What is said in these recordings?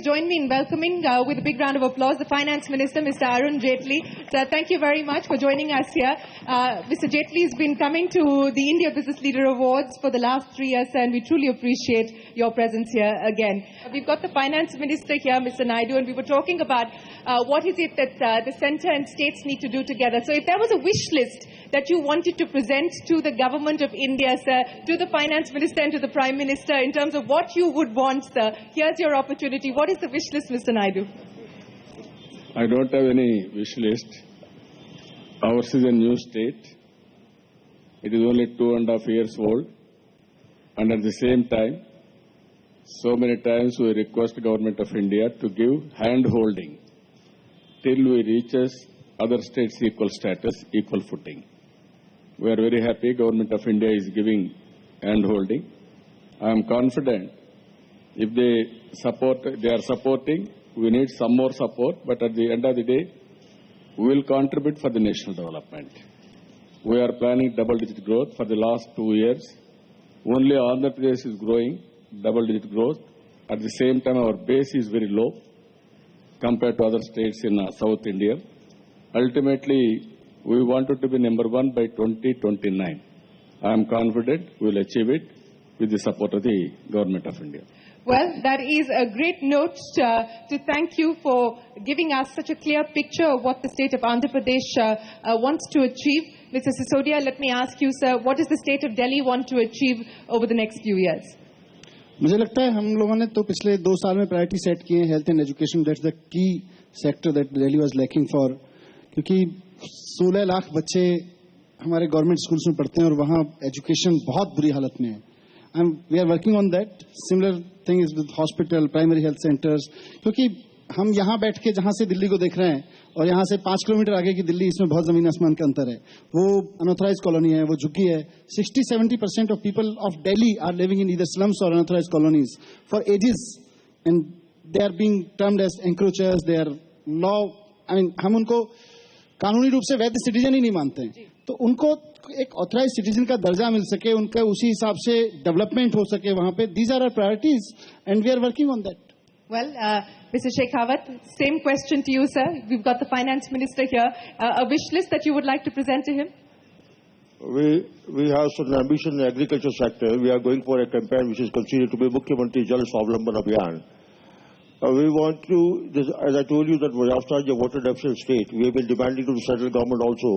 join me in welcoming with a big round of applause the Finance Minister, Mr. Arun Jaitley. Sir, thank you very much for joining us here. Mr. Jaitley has been coming to the India Business Leader Awards for the last 3 years, and we truly appreciate your presence here again. We've got the Finance Minister here, Mr. Naidu, and we were talking about what is it that the centre and states need to do together. So if there was a wish list that you wanted to present to the Government of India, sir, to the Finance Minister and to the Prime Minister in terms of what you would want, sir, here's your opportunity. What is the wish list, Mr. Naidu? I don't have any wish list. Ours is a new state. It is only 2.5 years old. And at the same time, so many times we request the Government of India to give hand-holding till we reaches other states equal status, equal footing. We are very happy Government of India is giving hand-holding. I am confident if they are supporting, we need some more support, but at the end of the day, we will contribute for the national development. We are planning double-digit growth for the last 2 years. Only Andhra Pradesh is growing double-digit growth. At the same time, our base is very low compared to other states in South India. Ultimately, we wanted to be number one by 2029. I am confident we will achieve it with the support of the Government of India. Well, that is a great note to thank you for giving us such a clear picture of what the state of Andhra Pradesh wants to achieve. Mr. Sisodia, let me ask you, sir, what does the state of Delhi want to achieve over the next few years? मुझे लगता है हम लोगों ने तो पिछले 2 साल में प्रायोरिटी सेट किए हैं health and education. That's the key sector that Delhi was lacking for, क्योंकि 16 लाख बच्चे हमारे गवर्नमेंट स्कूल्स में पढ़ते हैं और वहाँ एजुकेशन बहुत बुरी हालत में है. We are working on that. Similar thing is with hospital, primary health centers. क्योंकि हम यहाँ बैठ के जहाँ से दिल्ली को देख रहे हैं और यहाँ से 5 किलोमीटर आगे की दिल्ली, इसमें बहुत जमीन आसमान का अंतर है. वो अनऑथराइज कॉलोनी है, वो झुग्गी है. 60-70% of people of Delhi are living in either slums or unauthorized colonies for ages, and they are being termed as encroachers. They are law. I mean, हम उनको कानूनी रूप से वैध सिटीजन ही नहीं मानते हैं. तो उनको एक ऑथराइज सिटीजन का दर्जा मिल सके, उनका उसी हिसाब से डेवलपमेंट हो सके वहां पे. These are our priorities and we are working on that. Well, Mr. Shekhawat, same question to you, sir. We've got the Finance Minister here. A wish list that you would like to present to him? We have some ambition in the agriculture sector. We are going for a campaign which is considered to be Mukhyamantri Jal Swavlamban Abhiyan. We want to, as I told you, that Rajasthan is a water deficient state. We have been demanding to the central government also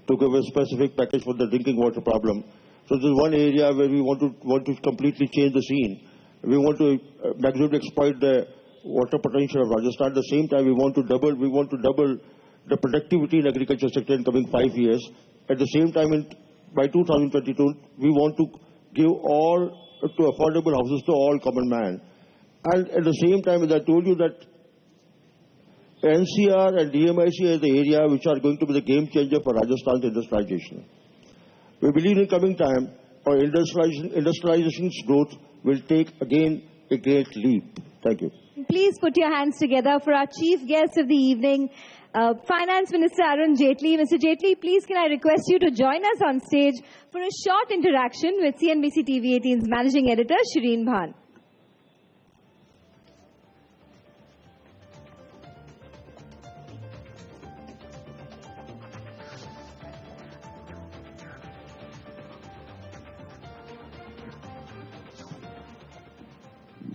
to give a specific package for the drinking water problem. So this is one area where we want to completely change the scene. We want to maximally exploit the water potential of Rajasthan. At the same time, we want to double the productivity in agriculture sector in coming 5 years. At the same time, by 2022, we want to give to affordable houses to all common man. And at the same time, as I told you, that NCR and DMIC is the area which are going to be the game changer for Rajasthan's industrialization. We believe in coming time, our industrialization's growth will take again a great leap. Thank you. Please put your hands together for our chief guest of the evening, Finance Minister Arun Jaitley. Mr. Jaitley, please can I request you to join us on stage for a short interaction with CNBC TV 18's Managing Editor, Shireen Bhan.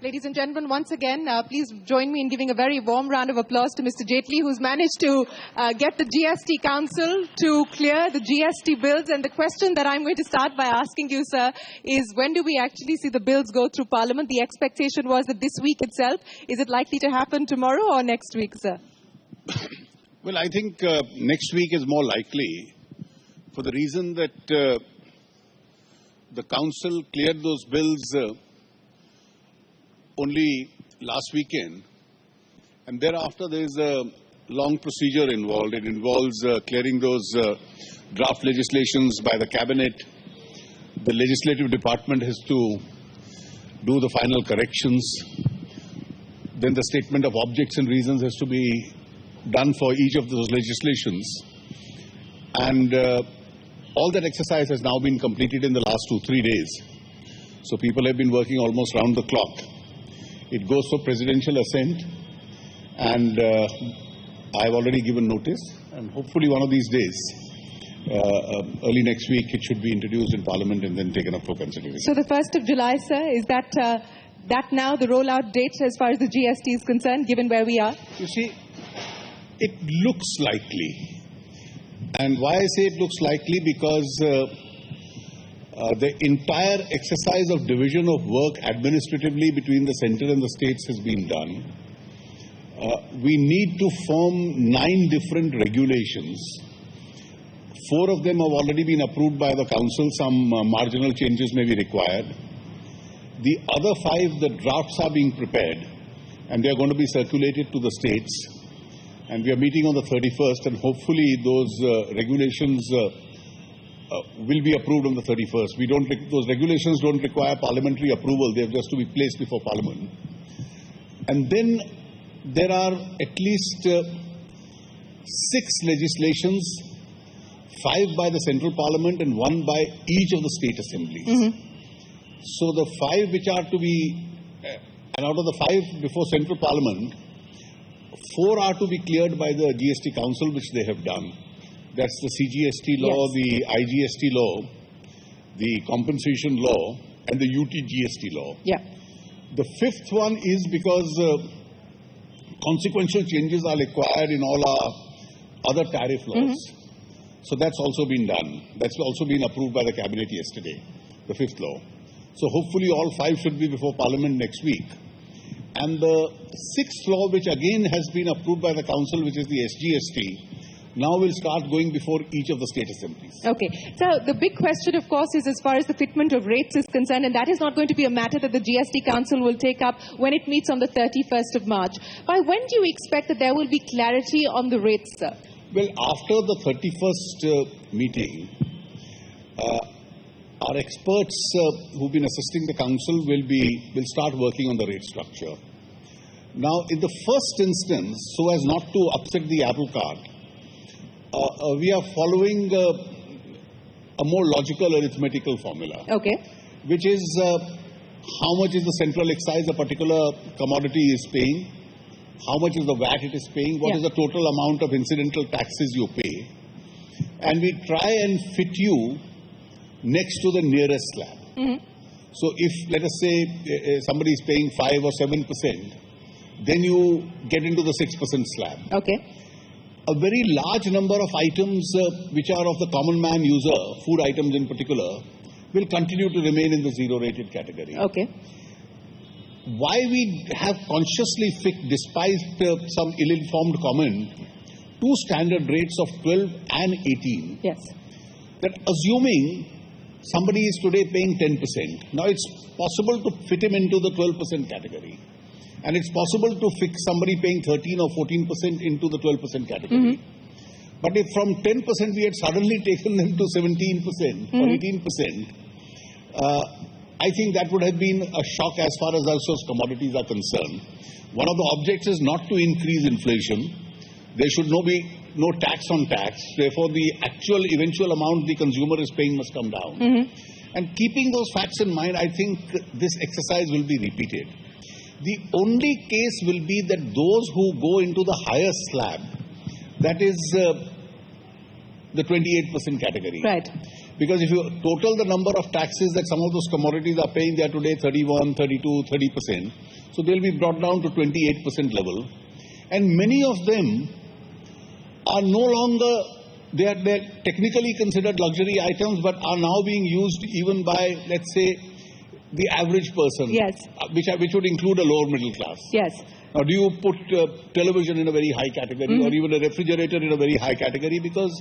Ladies and gentlemen, once again, please join me in giving a very warm round of applause to Mr. Jaitley, who's managed to get the GST Council to clear the GST bills. And the question that I'm going to start by asking you, sir, is when do we actually see the bills go through Parliament? The expectation was that this week itself. Is it likely to happen tomorrow or next week, sir? Well, I think next week is more likely for the reason that the Council cleared those bills only last weekend, and thereafter there is a long procedure involved. It involves clearing those draft legislations by the cabinet. The legislative department has to do the final corrections. Then the statement of objects and reasons has to be done for each of those legislations, and all that exercise has now been completed in the last 2-3 days. So people have been working almost round the clock. It goes for presidential assent, and I've already given notice, and hopefully one of these days, early next week, it should be introduced in Parliament and then taken up for consideration. So the 1st of July, sir, is that now the rollout date as far as the GST is concerned, given where we are? You see, it looks likely. And why I say it looks likely, because the entire exercise of division of work administratively between the centre and the states has been done. We need to form 9 different regulations. 4 of them have already been approved by the Council. Some marginal changes may be required. The other 5, the drafts are being prepared, and they are going to be circulated to the states. And we are meeting on the 31st, and hopefully those regulations will be approved on the 31st. Those regulations don't require parliamentary approval. They have just to be placed before Parliament. And then there are at least 6 legislations, 5 by the Central Parliament and 1 by each of the state assemblies. So the 5 which are to be, and out of the 5 before Central Parliament, 4 are to be cleared by the GST Council, which they have done. That's the CGST law, Yes. the IGST law, the compensation law, and the UTGST law. Yeah. The 5th one is because consequential changes are required in all our other tariff laws. So that's also been done. That's also been approved by the Cabinet yesterday, the 5th law. So hopefully all 5 should be before Parliament next week. And the 6th law, which again has been approved by the Council, which is the SGST, now will start going before each of the state assemblies. Okay. So the big question, of course, is as far as the fitment of rates is concerned, and that is not going to be a matter that the GST Council will take up when it meets on the 31st of March. By when do you expect that there will be clarity on the rates, sir? Well, after the 31st meeting, our experts who've been assisting the Council will start working on the rate structure. Now, in the first instance, so as not to upset the apple cart, we are following a more logical arithmetical formula. Okay. Which is how much is the central excise a particular commodity is paying, how much is the VAT it is paying, what is the total amount of incidental taxes you pay, and we try and fit you next to the nearest slab. So if, let us say, somebody is paying 5 or 7%, then you get into the 6% slab. Okay. A very large number of items which are of the common man user, food items in particular, will continue to remain in the zero-rated category. Okay. Why we have consciously fixed, despite some ill-informed comment, 2 standard rates of 12 and 18. Yes. That assuming somebody is today paying 10%, now it's possible to fit him into the 12% category. And it's possible to fix somebody paying 13 or 14% into the 12% category. But if from 10% we had suddenly taken them to 17% or 18%, I think that would have been a shock as far as those commodities are concerned. One of the objects is not to increase inflation. There should be no tax on tax. Therefore, the actual eventual amount the consumer is paying must come down. And keeping those facts in mind, I think this exercise will be repeated. The only case will be that those who go into the higher slab, that is the 28% category. Right. Because if you total the number of taxes that some of those commodities are paying, they are today 31, 32, 30%. So they'll be brought down to 28% level. And many of them are no longer, they are technically considered luxury items, but are now being used even by, let's say, the average person. Yes. Which would include a lower middle class. Yes. Now, do you put television in a very high category or even a refrigerator in a very high category? Because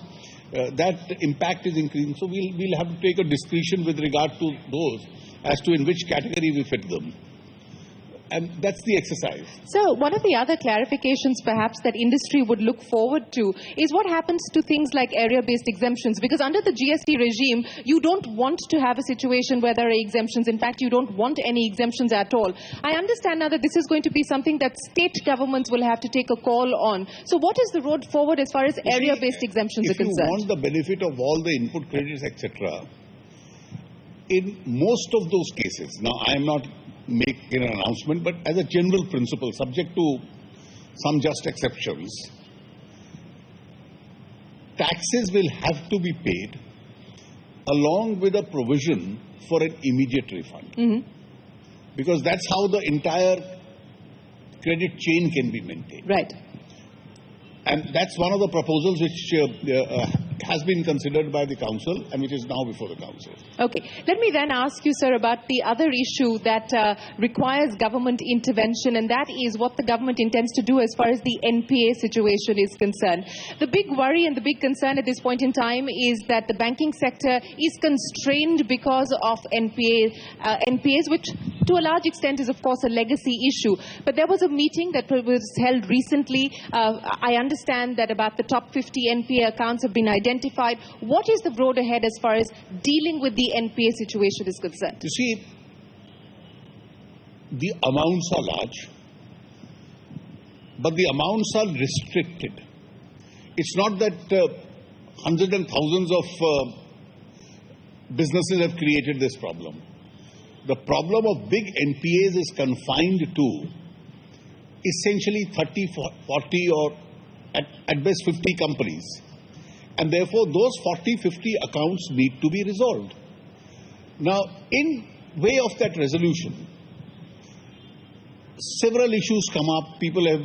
that impact is increasing. So we'll have to take a discretion with regard to those as to in which category we fit them. And that's the exercise. So one of the other clarifications perhaps that industry would look forward to is what happens to things like area-based exemptions. Because under the GST regime, you don't want to have a situation where there are exemptions. In fact, you don't want any exemptions at all. I understand now that this is going to be something that state governments will have to take a call on. So what is the road forward as far as area-based exemptions are concerned? If you want the benefit of all the input credits, etc., in most of those cases, now I am not make an announcement, but as a general principle, subject to some just exceptions, taxes will have to be paid along with a provision for an immediate refund. Because that's how the entire credit chain can be maintained. Right. And that's one of the proposals which has been considered by the Council and which is now before the Council. Okay. Let me then ask you, sir, about the other issue that requires government intervention, and that is what the government intends to do as far as the NPA situation is concerned. The big worry and the big concern at this point in time is that the banking sector is constrained because of NPAs, which to a large extent is, of course, a legacy issue. But there was a meeting that was held recently. I understand that about the top 50 NPA accounts have been identified. What is the road ahead as far as dealing with the NPA situation is concerned? You see, the amounts are large, but the amounts are restricted. It's not that hundreds and thousands of businesses have created this problem. The problem of big NPAs is confined to essentially 30, 40 or at best 50 companies. And therefore, those 40, 50 accounts need to be resolved. Now, in way of that resolution, several issues come up. People have,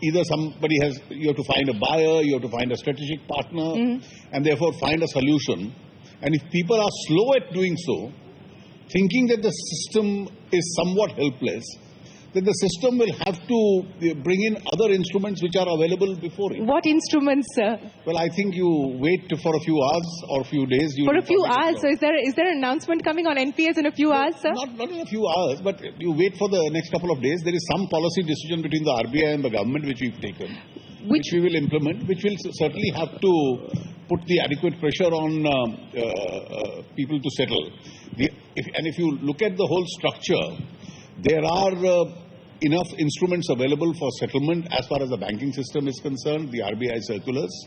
either somebody has, you have to find a buyer, you have to find a strategic partner, and therefore find a solution. And if people are slow at doing so, thinking that the system is somewhat helpless, then the system will have to bring in other instruments which are available before it. What instruments, sir? Well, I think you wait for a few hours or a few days. For a few hours? So is there an announcement coming on NPAs in a few hours, sir? Not in a few hours, but you wait for the next couple of days. There is some policy decision between the RBI and the government which we've taken, which we will implement, which will certainly have to put the adequate pressure on people to settle. And if you look at the whole structure, there are enough instruments available for settlement as far as the banking system is concerned, the RBI circulars.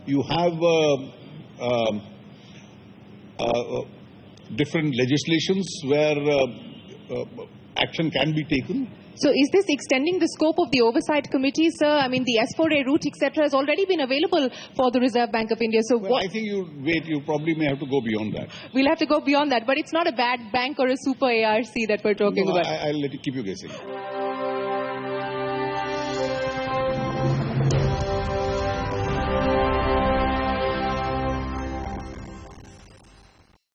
You have different legislations where action can be taken. So is this extending the scope of the oversight committee, sir? I mean, the S4A route, etc., has already been available for the Reserve Bank of India. So I think you probably may have to go beyond that. We'll have to go beyond that, but it's not a bad bank or a super ARC that we're talking about. I'll let you keep you guessing.